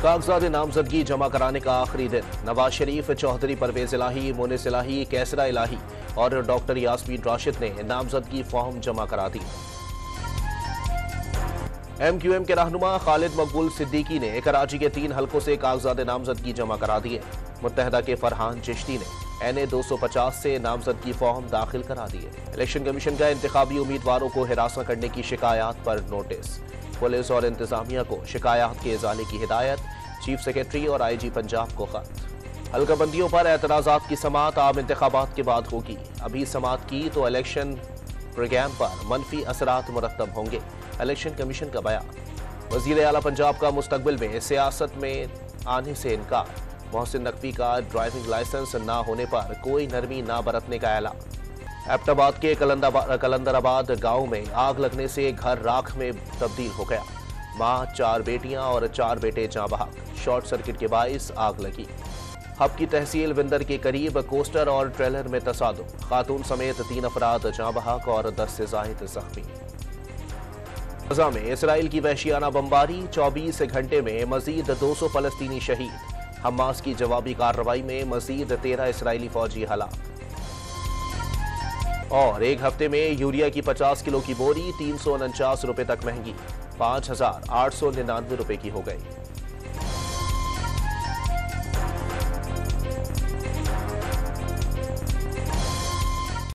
कागजात नामजदगी जमा कराने का आखिरी दिन। नवाज शरीफ, चौधरी परवेज इलाही, मोनिस इलाही, कैसरा इलाही और डॉक्टर यास्मीन राशिद ने नामजदगी फॉर्म जमा करा दी। MQM के रहनुमा खालिद मकबूल सिद्दीकी ने कराची के 3 हलकों से कागजात नामजदगी जमा करा दिए। मुत्तहदा के फरहान चिश्ती ने NA 250 से नामजदगी फॉर्म दाखिल करा दिए। इलेक्शन कमीशन का इंतखाबी उम्मीदवारों को हिरासत करने की शिकायत पर नोटिस। पुलिस और इंतजामिया को शिकायत के इजाले की हिदायत। चीफ सेक्रेटरी और IG पंजाब को खत। हल्काबंदियों पर एतराजात की समात आम इंतखाबात के बाद होगी। अभी समात की तो इलेक्शन प्रोग्राम पर मनफी असरात मुरतब होंगे। इलेक्शन कमीशन का बयान। वजीर आला पंजाब का मुस्तकबिल में सियासत में आने से इनकार। मोहसिन नकवी का ड्राइविंग लाइसेंस न होने पर कोई नरमी न बरतने का ऐलान। एबटाबाद के कलंदराबाद गांव में आग लगने से घर राख में तब्दील हो गया। मां, 4 बेटियां और 4 बेटे जाँ बहक। शॉर्ट सर्किट के बाइस आग लगी। हब की तहसील विंदर के करीब कोस्टर और ट्रेलर में तसादुम। खातून समेत 3 अफराद जाँ बहक और 10 से जायद जख्मी। गजा में इसराइल की वहशियाना बमबारी। 24 घंटे में मजीद 200 फलस्तीनी शहीद। हमास की जवाबी कार्रवाई में मजीद 13 इसराइली फौजी हलाक। और एक हफ्ते में यूरिया की 50 किलो की बोरी 349 रुपए तक महंगी। 5,899 रुपए की हो गई।